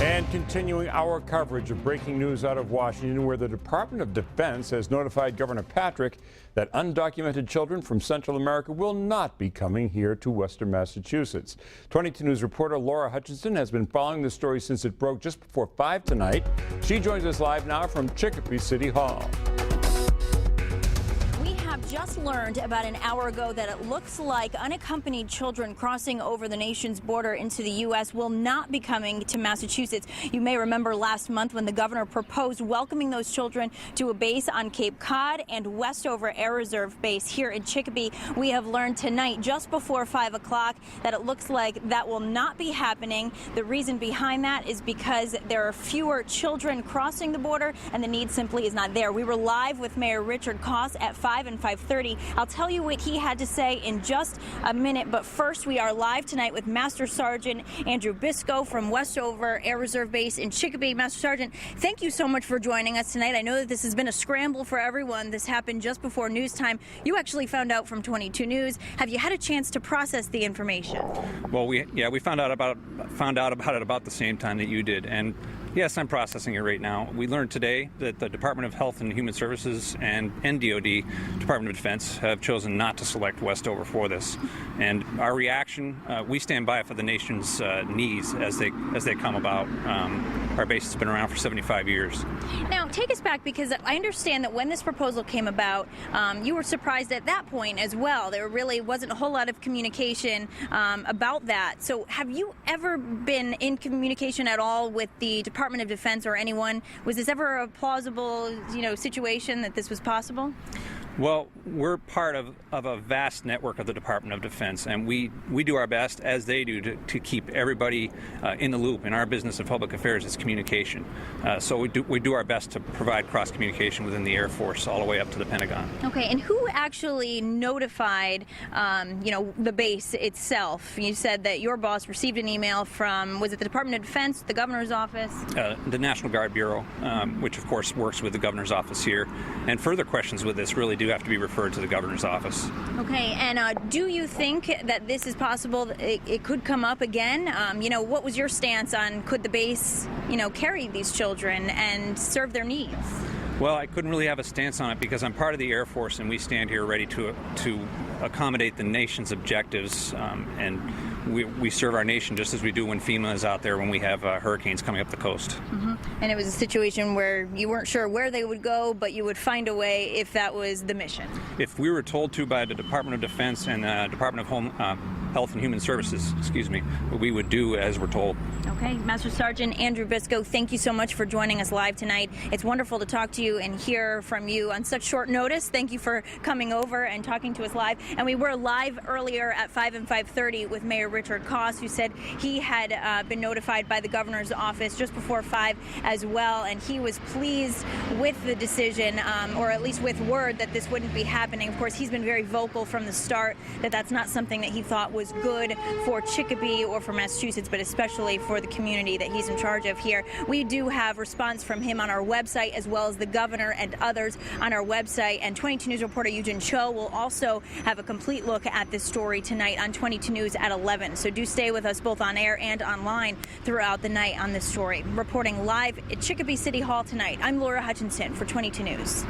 And continuing our coverage of breaking news out of Washington, where the Department of Defense has notified Governor Patrick that undocumented children from Central America will not be coming here to Western Massachusetts. 22 News reporter Laura Hutchinson has been following this story since it broke just before 5 tonight. She joins us live now from Chicopee City Hall. Just learned about an hour ago that it looks like unaccompanied children crossing over the nation's border into the U.S. will not be coming to Massachusetts. You may remember last month when the governor proposed welcoming those children to a base on Cape Cod and Westover Air Reserve Base here in Chicopee. We have learned tonight, just before 5 o'clock, that it looks like that will not be happening. The reason behind that is because there are fewer children crossing the border and the need simply is not there. We were live with Mayor Richard Koss at 5 and 5:30. I'll tell you what he had to say in just a minute, but first we are live tonight with Master Sergeant Andrew Biscoe from Westover Air Reserve Base in Chicopee. Master Sergeant, thank you so much for joining us tonight. I know that this has been a scramble for everyone. This happened just before news time. You actually found out from 22 News. Have you had a chance to process the information? Well, we found out about it about the same time that you did, and yes, I'm processing it right now. We learned today that the Department of Health and Human Services and DOD, Department of Defense, have chosen not to select Westover for this. And our reaction, we stand by for the nation's needs as they come about. Our base has been around for 75 years. Now, take us back, because I understand that when this proposal came about, you were surprised at that point as well. There really wasn't a whole lot of communication about that. So have you ever been in communication at all with the Department of Defense or anyone? Was this ever a plausible, situation that this was possible? Well, we're part of a vast network of the Department of Defense, and we do our best, as they do, to keep everybody in the loop. In our business of public affairs, it's communication. So we do our best to provide cross-communication within the Air Force all the way up to the Pentagon. Okay, and who actually notified, the base itself? You said that your boss received an email from, was it the Department of Defense, the governor's office? The National Guard Bureau, which of course works with the governor's office here. And further questions with this really do have to be referred to the governor's office. Okay, and do you think that this is possible? It could come up again? What was your stance on could the base, carry these children and serve their needs? Well, I couldn't really have a stance on it because I'm part of the Air Force and we stand here ready to accommodate the nation's objectives, and we serve our nation just as we do when FEMA is out there when we have hurricanes coming up the coast. Mm-hmm. And it was a situation where you weren't sure where they would go, but you would find a way if that was the mission. If we were told to by the Department of Defense and Department of Health and Human Services, we would do as we're told. Okay, Master Sergeant Andrew Biscoe, thank you so much for joining us live tonight. It's wonderful to talk to you and hear from you on such short notice. Thank you for coming over and talking to us live. And we were live earlier at 5 and 5:30 with Mayor Richard Koss, who said he had been notified by the governor's office just before 5 as well, and he was pleased with the decision, or at least with word that this wouldn't be happening. Of course, he's been very vocal from the start that that's not something that he thought was good for Chicopee or for Massachusetts, but especially for the community that he's in charge of here. We do have response from him on our website, as well as the governor and others on our website. And 22 News reporter Eugene Cho will also have a complete look at this story tonight on 22 News at 11. So do stay with us both on air and online throughout the night on this story. Reporting live at Chicopee City Hall tonight, I'm Laura Hutchinson for 22 News.